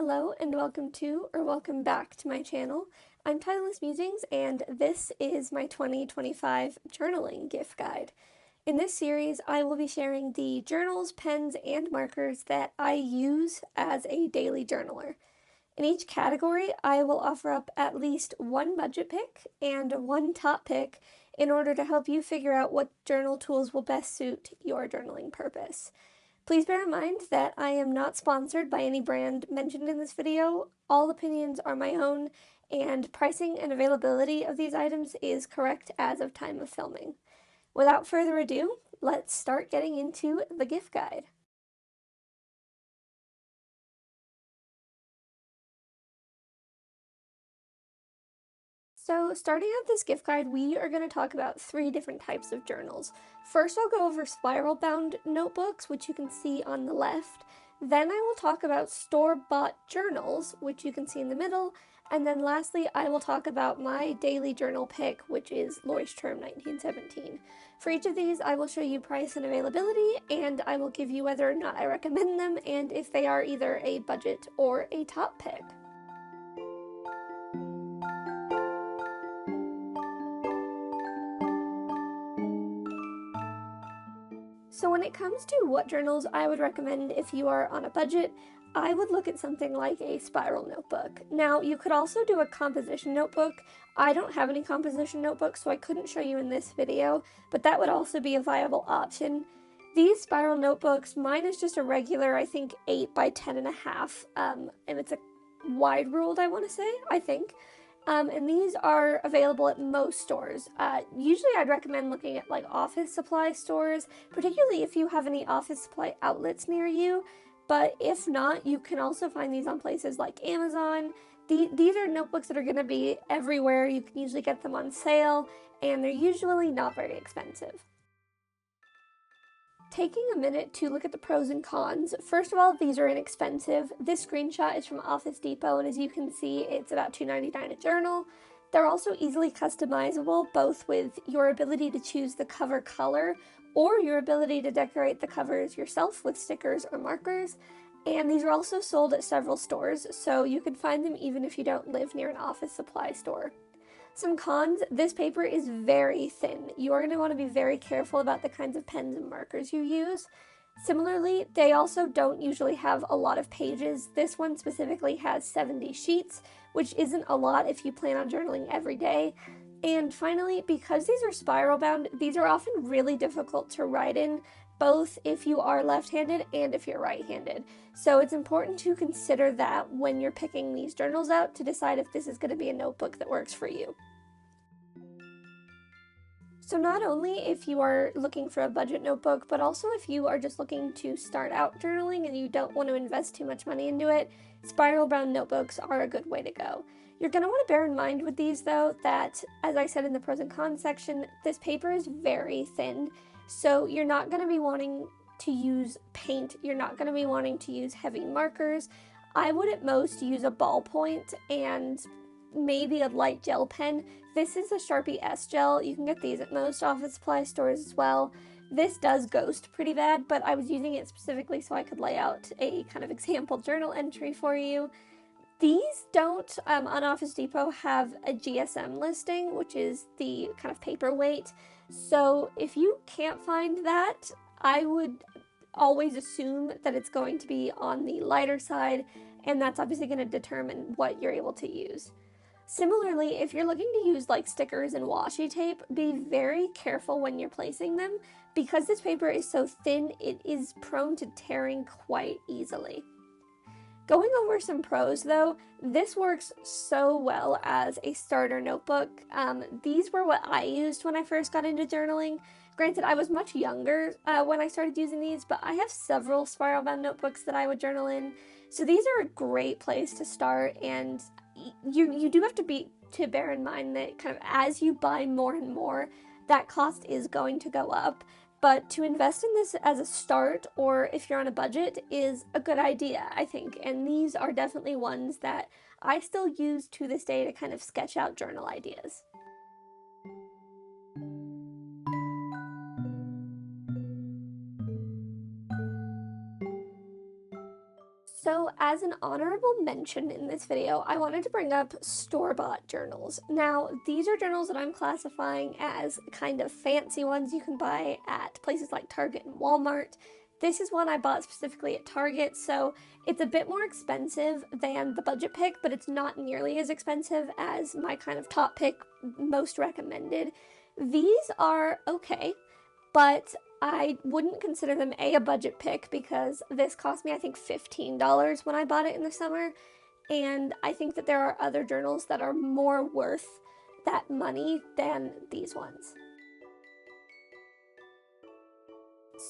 Hello and welcome to, or welcome back to my channel. I'm Titleless Musings and this is my 2025 journaling gift guide. In this series, I will be sharing the journals, pens, and markers that I use as a daily journaler. In each category, I will offer up at least one budget pick and one top pick in order to help you figure out what journal tools will best suit your journaling purpose. Please bear in mind that I am not sponsored by any brand mentioned in this video. All opinions are my own, and pricing and availability of these items is correct as of time of filming. Without further ado, let's start getting into the gift guide. So starting out this gift guide, we are going to talk about three different types of journals. First, I'll go over spiral-bound notebooks, which you can see on the left. Then I will talk about store-bought journals, which you can see in the middle. And then lastly, I will talk about my daily journal pick, which is Leuchtturm 1917. For each of these, I will show you price and availability, and I will give you whether or not I recommend them, and if they are either a budget or a top pick. So when it comes to what journals I would recommend if you are on a budget, I would look at something like a spiral notebook. Now, you could also do a composition notebook. I don't have any composition notebooks, so I couldn't show you in this video, but that would also be a viable option. These spiral notebooks, mine is just a regular, I think, 8 by 10.5, and it's a wide ruled, I want to say, I think. And these are available at most stores. Usually I'd recommend looking at like office supply stores, particularly if you have any office supply outlets near you. But if not, you can also find these on places like Amazon. These are notebooks that are going to be everywhere. You can usually get them on sale, and they're usually not very expensive. Taking a minute to look at the pros and cons. First of all, these are inexpensive. This screenshot is from Office Depot, and as you can see, it's about $2.99 a journal. They're also easily customizable, both with your ability to choose the cover color or your ability to decorate the covers yourself with stickers or markers. And these are also sold at several stores, so you can find them even if you don't live near an office supply store. Some cons, this paper is very thin. You are going to want to be very careful about the kinds of pens and markers you use. Similarly, they also don't usually have a lot of pages. This one specifically has 70 sheets, which isn't a lot if you plan on journaling every day. And finally, because these are spiral bound, these are often really difficult to write in, both if you are left-handed and if you're right-handed. So it's important to consider that when you're picking these journals out to decide if this is going to be a notebook that works for you. So not only if you are looking for a budget notebook, but also if you are just looking to start out journaling and you don't want to invest too much money into it, spiral bound notebooks are a good way to go. You're going to want to bear in mind with these though that, as I said in the pros and cons section, this paper is very thin, so you're not going to be wanting to use paint, you're not going to be wanting to use heavy markers. I would at most use a ballpoint and maybe a light gel pen. This is a Sharpie S gel. You can get these at most office supply stores as well. This does ghost pretty bad, but I was using it specifically so I could lay out a kind of example journal entry for you. These don't, on Office Depot, have a GSM listing, which is the kind of paperweight. So if you can't find that, I would always assume that it's going to be on the lighter side, and that's obviously going to determine what you're able to use. Similarly, if you're looking to use like stickers and washi tape, be very careful when you're placing them. Because this paper is so thin, it is prone to tearing quite easily. Going over some pros though, this works so well as a starter notebook. These were what I used when I first got into journaling. Granted, I was much younger when I started using these, but I have several spiral bound notebooks that I would journal in. So these are a great place to start, and you do have to bear in mind that kind of as you buy more and more, that cost is going to go up. But to invest in this as a start, or if you're on a budget, is a good idea, I think. And these are definitely ones that I still use to this day to kind of sketch out journal ideas. So as an honorable mention in this video, I wanted to bring up store-bought journals. Now, these are journals that I'm classifying as kind of fancy ones you can buy at places like Target and Walmart. This is one I bought specifically at Target, so it's a bit more expensive than the budget pick, but it's not nearly as expensive as my kind of top pick, most recommended. These are okay, but I wouldn't consider them a budget pick because this cost me, I think, $15 when I bought it in the summer, and I think that there are other journals that are more worth that money than these ones.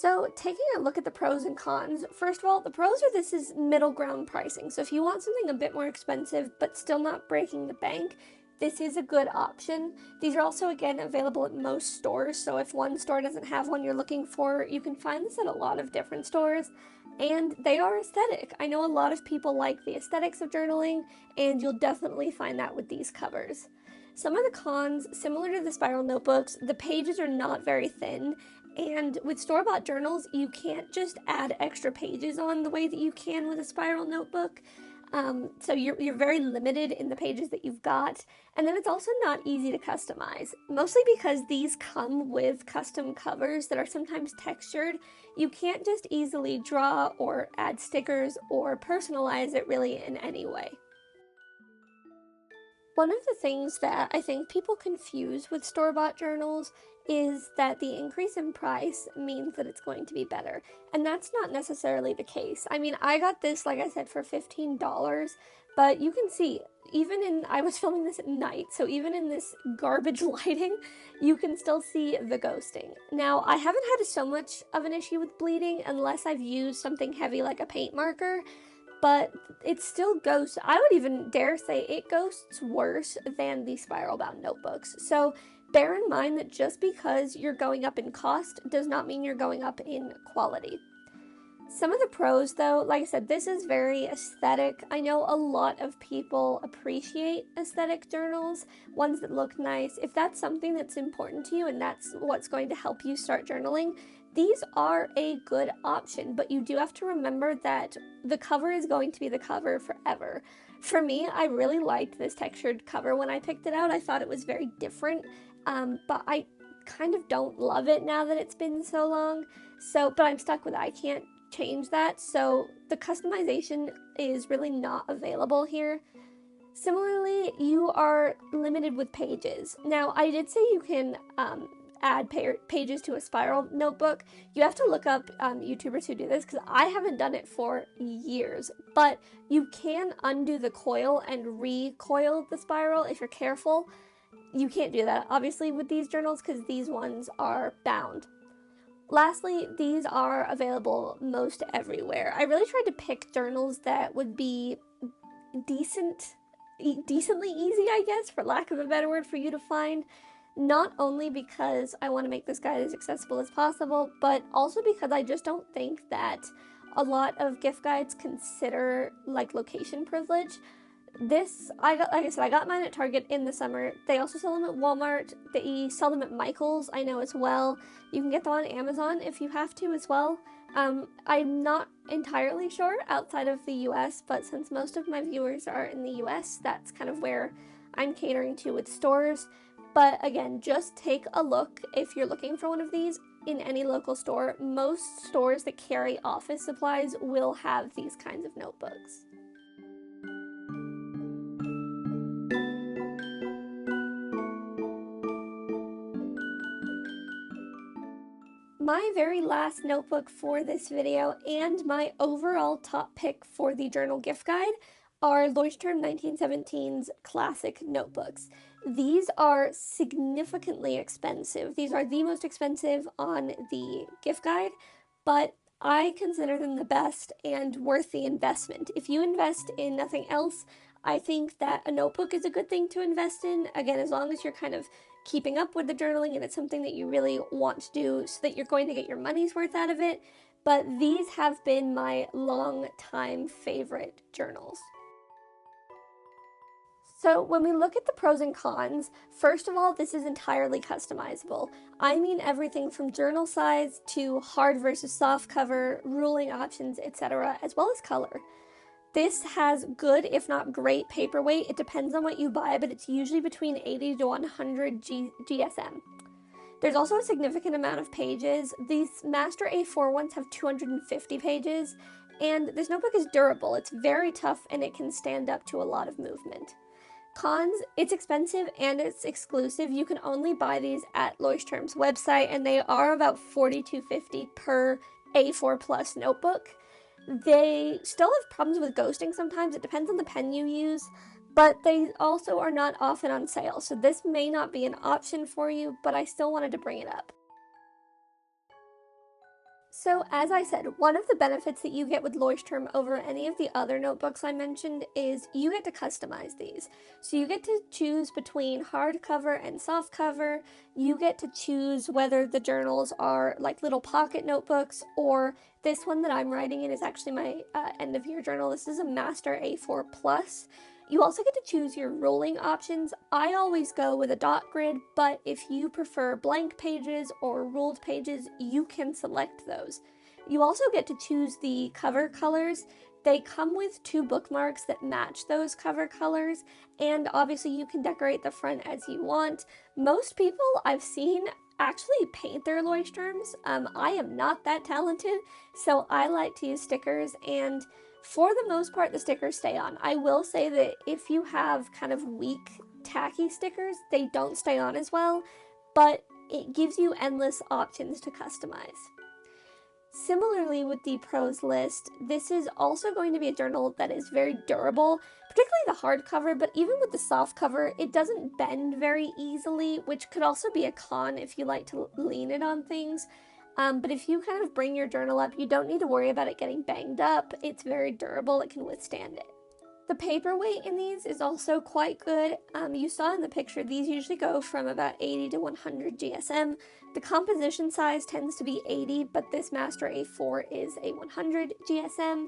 So, taking a look at the pros and cons, first of all, the pros are this is middle ground pricing. So if you want something a bit more expensive but still not breaking the bank, this is a good option. These are also, again, available at most stores, so if one store doesn't have one you're looking for, you can find this at a lot of different stores, and they are aesthetic. I know a lot of people like the aesthetics of journaling, and you'll definitely find that with these covers. Some of the cons, similar to the spiral notebooks, the pages are not very thin, and with store-bought journals, you can't just add extra pages on the way that you can with a spiral notebook. So you're very limited in the pages that you've got, and then it's also not easy to customize, mostly because these come with custom covers that are sometimes textured. You can't just easily draw or add stickers or personalize it really in any way. One of the things that I think people confuse with store-bought journals is that the increase in price means that it's going to be better, and that's not necessarily the case. I mean, I got this, like I said, for $15, but you can see, I was filming this at night, so even in this garbage lighting, you can still see the ghosting. Now, I haven't had so much of an issue with bleeding unless I've used something heavy like a paint marker, but it still ghosts. I would even dare say it ghosts worse than the spiral bound notebooks. So bear in mind that just because you're going up in cost does not mean you're going up in quality. Some of the pros, though, like I said, this is very aesthetic. I know a lot of people appreciate aesthetic journals, ones that look nice. If that's something that's important to you and that's what's going to help you start journaling, these are a good option, but you do have to remember that the cover is going to be the cover forever. For me, I really liked this textured cover when I picked it out. I thought it was very different, but I kind of don't love it now that it's been so long. But I'm stuck with it. I can't change that, so the customization is really not available here. Similarly, you are limited with pages. Now, I did say you can add pages to a spiral notebook. You have to look up YouTubers who do this because I haven't done it for years, but you can undo the coil and recoil the spiral if you're careful. You can't do that, obviously, with these journals because these ones are bound. Lastly, these are available most everywhere. I really tried to pick journals that would be decently easy, I guess, for lack of a better word, for you to find. Not only because I want to make this guide as accessible as possible, but also because I just don't think that a lot of gift guides consider like location privilege. This, like I said, I got mine at Target in the summer. They also sell them at Walmart. They sell them at Michael's, I know, as well. You can get them on Amazon if you have to as well. I'm not entirely sure outside of the US, but since most of my viewers are in the US, that's kind of where I'm catering to with stores. But again, just take a look if you're looking for one of these in any local store. Most stores that carry office supplies will have these kinds of notebooks. My very last notebook for this video and my overall top pick for the journal gift guide are Leuchtturm 1917's classic notebooks. These are significantly expensive. These are the most expensive on the gift guide, but I consider them the best and worth the investment. If you invest in nothing else, I think that a notebook is a good thing to invest in. Again, as long as you're kind of keeping up with the journaling and it's something that you really want to do so that you're going to get your money's worth out of it. But these have been my long-time favorite journals. So when we look at the pros and cons, first of all, this is entirely customizable. I mean everything from journal size to hard versus soft cover, ruling options, etc., as well as color. This has good, if not great, paperweight. It depends on what you buy, but it's usually between 80 to 100 GSM. There's also a significant amount of pages. These Master A4 ones have 250 pages, and this notebook is durable. It's very tough, and it can stand up to a lot of movement. Cons, it's expensive and it's exclusive. You can only buy these at Leuchtturm's website, and they are about $42.50 per A4 Plus notebook. They still have problems with ghosting sometimes. It depends on the pen you use, but they also are not often on sale, so this may not be an option for you, but I still wanted to bring it up. So, as I said, one of the benefits that you get with Leuchtturm over any of the other notebooks I mentioned is you get to customize these. So you get to choose between hardcover and softcover. You get to choose whether the journals are like little pocket notebooks, or this one that I'm writing in is actually my end-of-year journal. This is a Master A4 Plus. You also get to choose your ruling options. I always go with a dot grid, but if you prefer blank pages or ruled pages, you can select those. You also get to choose the cover colors. They come with 2 bookmarks that match those cover colors, and obviously you can decorate the front as you want. Most people I've seen actually paint their Leuchtturms. I am not that talented, so I like to use stickers, and for the most part, the stickers stay on. I will say that if you have kind of weak, tacky stickers, they don't stay on as well, but it gives you endless options to customize. Similarly with the pros list, this is also going to be a journal that is very durable, particularly the hardcover, but even with the soft cover, it doesn't bend very easily, which could also be a con if you like to lean it on things. But if you kind of bring your journal up, you don't need to worry about it getting banged up. It's very durable. It can withstand it. The paperweight in these is also quite good. You saw in the picture, these usually go from about 80 to 100 GSM. The composition size tends to be 80, but this Master A4 is a 100 GSM.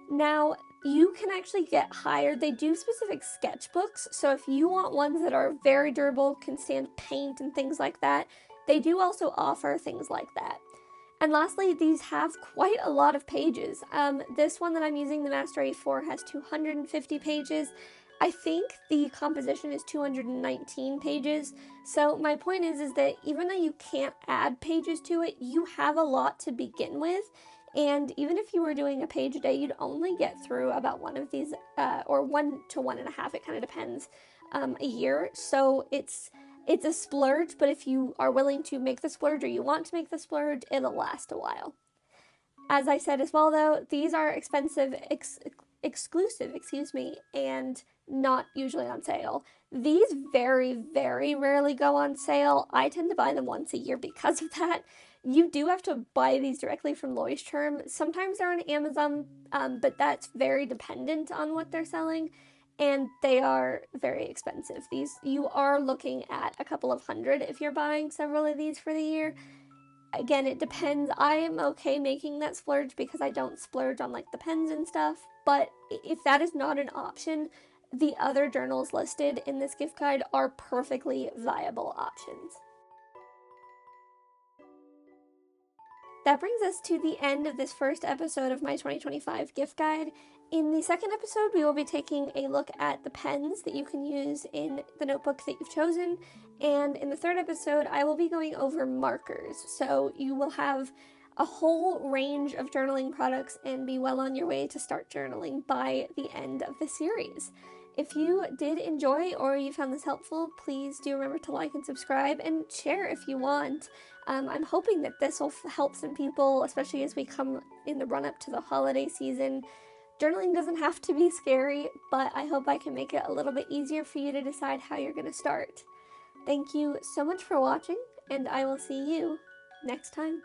Now, you can actually get higher. They do specific sketchbooks, so if you want ones that are very durable, can stand paint and things like that, they do also offer things like that. And lastly, these have quite a lot of pages. This one that I'm using, the Master A4, has 250 pages. I think the composition is 219 pages. So my point is that even though you can't add pages to it, you have a lot to begin with. And even if you were doing a page a day, you'd only get through about one of these, or 1 to 1.5, it kind of depends, a year. So it's a splurge, but if you are willing to make the splurge or you want to make the splurge, it'll last a while. As I said as well, though, these are expensive, exclusive, and not usually on sale. These very, very rarely go on sale. I tend to buy them once a year because of that. You do have to buy these directly from Leuchtturm. Sometimes they're on Amazon, but that's very dependent on what they're selling, and they are very expensive. These, you are looking at a couple of hundred if you're buying several of these for the year. Again, it depends. I am okay making that splurge because I don't splurge on like the pens and stuff, but if that is not an option, the other journals listed in this gift guide are perfectly viable options. That brings us to the end of this first episode of my 2025 gift guide. In the second episode, we will be taking a look at the pens that you can use in the notebook that you've chosen. And in the third episode, I will be going over markers. So you will have a whole range of journaling products and be well on your way to start journaling by the end of the series. If you did enjoy or you found this helpful, please do remember to like and subscribe and share if you want. I'm hoping that this will help some people, especially as we come in the run-up to the holiday season. Journaling doesn't have to be scary, but I hope I can make it a little bit easier for you to decide how you're going to start. Thank you so much for watching, and I will see you next time.